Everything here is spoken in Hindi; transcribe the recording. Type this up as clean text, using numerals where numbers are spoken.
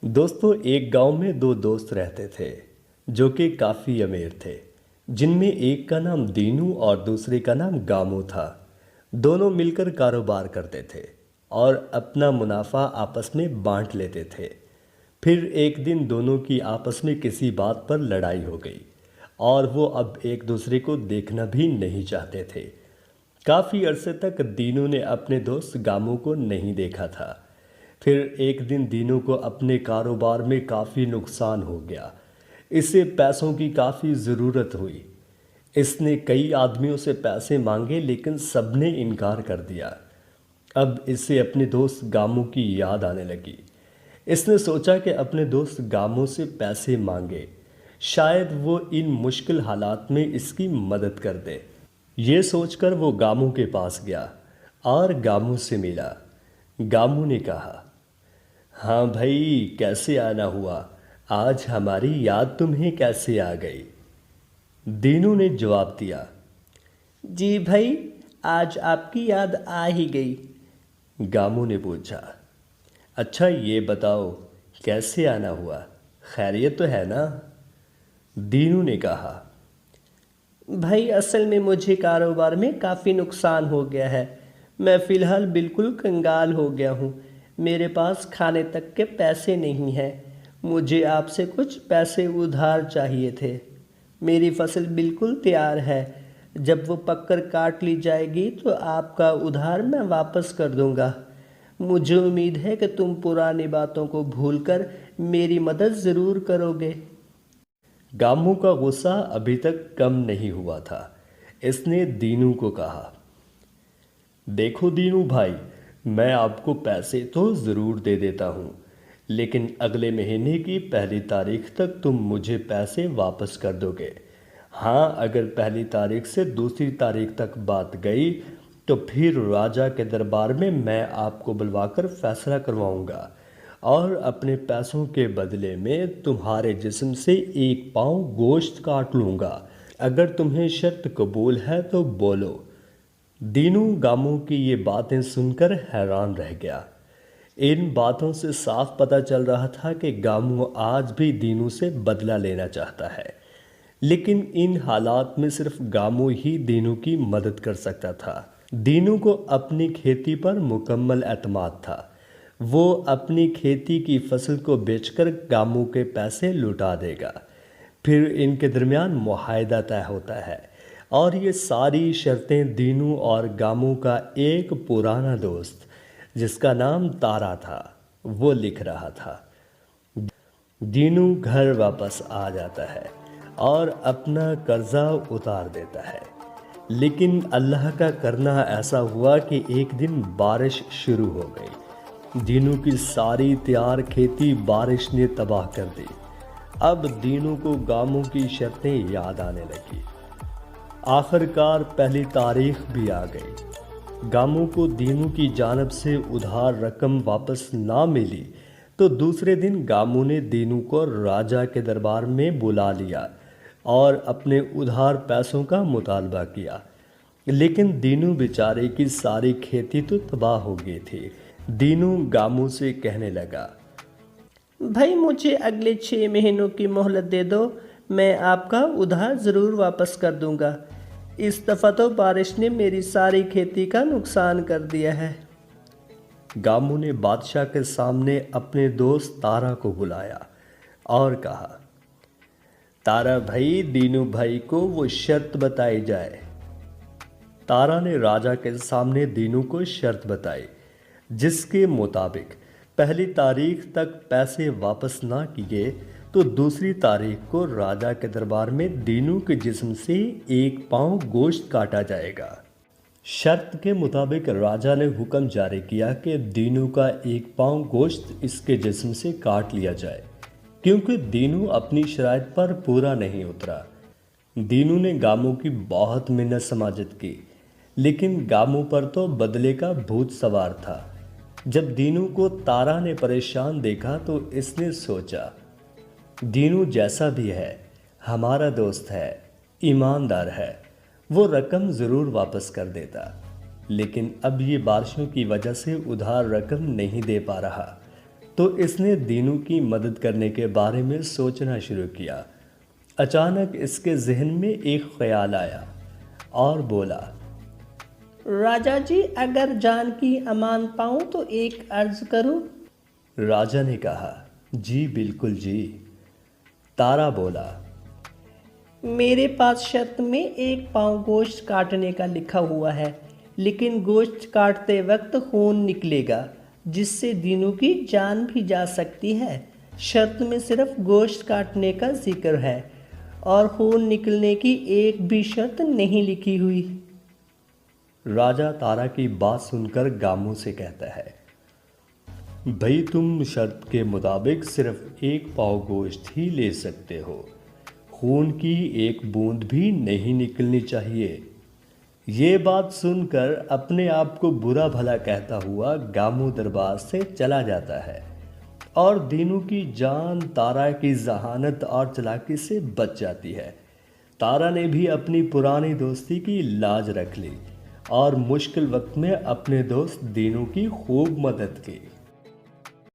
दोस्तों, एक गांव में दो दोस्त रहते थे जो कि काफ़ी अमीर थे। जिनमें एक का नाम दीनू और दूसरे का नाम गामू था। दोनों मिलकर कारोबार करते थे और अपना मुनाफा आपस में बांट लेते थे। फिर एक दिन दोनों की आपस में किसी बात पर लड़ाई हो गई और वो अब एक दूसरे को देखना भी नहीं चाहते थे। काफ़ी अरसे तक दीनू ने अपने दोस्त गामू को नहीं देखा था। फिर एक दिन दीनू को अपने कारोबार में काफ़ी नुकसान हो गया। इसे पैसों की काफ़ी ज़रूरत हुई। इसने कई आदमियों से पैसे मांगे लेकिन सबने इनकार कर दिया। अब इसे अपने दोस्त गामू की याद आने लगी। इसने सोचा कि अपने दोस्त गामू से पैसे मांगे, शायद वो इन मुश्किल हालात में इसकी मदद कर दे। ये सोचकर वो गामू के पास गया और गामू से मिला। गामू ने कहा, हाँ भाई, कैसे आना हुआ? आज हमारी याद तुम्हें कैसे आ गई? दीनू ने जवाब दिया, जी भाई, आज आपकी याद आ ही गई। गामू ने पूछा, अच्छा ये बताओ, कैसे आना हुआ? खैरियत तो है ना? दीनू ने कहा, भाई असल में मुझे कारोबार में काफ़ी नुकसान हो गया है। मैं फ़िलहाल बिल्कुल कंगाल हो गया हूँ। मेरे पास खाने तक के पैसे नहीं हैं। मुझे आपसे कुछ पैसे उधार चाहिए थे। मेरी फसल बिल्कुल तैयार है। जब वो पककर काट ली जाएगी तो आपका उधार मैं वापस कर दूंगा। मुझे उम्मीद है कि तुम पुरानी बातों को भूलकर मेरी मदद ज़रूर करोगे। गामू का गुस्सा अभी तक कम नहीं हुआ था। इसने दीनू को कहा, देखो दीनू भाई, मैं आपको पैसे तो ज़रूर दे देता हूँ, लेकिन अगले महीने की पहली तारीख तक तुम मुझे पैसे वापस कर दोगे। हाँ, अगर पहली तारीख से दूसरी तारीख तक बात गई तो फिर राजा के दरबार में मैं आपको बुलवाकर फैसला करवाऊंगा और अपने पैसों के बदले में तुम्हारे जिस्म से एक पाँव गोश्त काट लूँगा। अगर तुम्हें शर्त कबूल है तो बोलो। दीनू गामू की ये बातें सुनकर हैरान रह गया। इन बातों से साफ पता चल रहा था कि गामू आज भी दीनू से बदला लेना चाहता है। लेकिन इन हालात में सिर्फ गामू ही दीनू की मदद कर सकता था। दीनू को अपनी खेती पर मुकम्मल एतमाद था। वो अपनी खेती की फसल को बेचकर गामू के पैसे लुटा देगा। फिर इनके दरमियान मुआहदा तय होता है और ये सारी शर्तें दीनू और गामू का एक पुराना दोस्त, जिसका नाम तारा था, वो लिख रहा था। दीनू घर वापस आ जाता है और अपना कर्जा उतार देता है। लेकिन अल्लाह का करना ऐसा हुआ कि एक दिन बारिश शुरू हो गई। दीनू की सारी तैयार खेती बारिश ने तबाह कर दी। अब दीनू को गामू की शर्तें याद आने लगी। आखिरकार पहली तारीख भी आ गई। गामू को दीनू की जानब से उधार रकम वापस ना मिली तो दूसरे दिन गामू ने दीनू को राजा के दरबार में बुला लिया और अपने उधार पैसों का मुतालबा किया। लेकिन दीनू बेचारे की सारी खेती तो तबाह हो गई थी। दीनू गामू से कहने लगा, भाई मुझे अगले 6 महीनों की मोहलत दे दो। मैं आपका उधार ज़रूर वापस कर दूंगा। इस दफ़ा तो बारिश ने मेरी सारी खेती का नुकसान कर दिया है। गामू ने बादशाह के सामने अपने दोस्त तारा को बुलाया और कहा, तारा भाई, दीनू भाई को वो शर्त बताई जाए। तारा ने राजा के सामने दीनू को शर्त बताई, जिसके मुताबिक पहली तारीख तक पैसे वापस ना किए तो दूसरी तारीख को राजा के दरबार में दीनू के जिस्म से एक पाँव गोश्त काटा जाएगा। शर्त के मुताबिक राजा ने हुक्म जारी किया कि दीनू का एक पाँव गोश्त इसके जिस्म से काट लिया जाए, क्योंकि दीनू अपनी शराइत पर पूरा नहीं उतरा। दीनू ने गामू की बहुत मिन्नत समाजत की, लेकिन गामू पर तो बदले का भूत सवार था। जब दीनू को तारा ने परेशान देखा तो इसने सोचा, दीनू जैसा भी है हमारा दोस्त है, ईमानदार है, वो रकम ज़रूर वापस कर देता। लेकिन अब ये बारिशों की वजह से उधार रकम नहीं दे पा रहा। तो इसने दीनू की मदद करने के बारे में सोचना शुरू किया। अचानक इसके जहन में एक ख्याल आया और बोला, राजा जी, अगर जान की अमान पाऊं तो एक अर्ज करूं। राजा ने कहा, जी बिल्कुल जी। तारा बोला, मेरे पास शर्त में एक पाँव गोश्त काटने का लिखा हुआ है, लेकिन गोश्त काटते वक्त खून निकलेगा जिससे दीनू की जान भी जा सकती है। शर्त में सिर्फ गोश्त काटने का जिक्र है और खून निकलने की एक भी शर्त नहीं लिखी हुई। राजा तारा की बात सुनकर गामू से कहता है, भाई तुम शर्त के मुताबिक सिर्फ एक पाव गोश्त ही ले सकते हो, खून की एक बूंद भी नहीं निकलनी चाहिए। ये बात सुनकर अपने आप को बुरा भला कहता हुआ गामू दरबार से चला जाता है और दीनू की जान तारा की जहानत और चालाकी से बच जाती है। तारा ने भी अपनी पुरानी दोस्ती की लाज रख ली और मुश्किल वक्त में अपने दोस्त दीनू की खूब मदद की।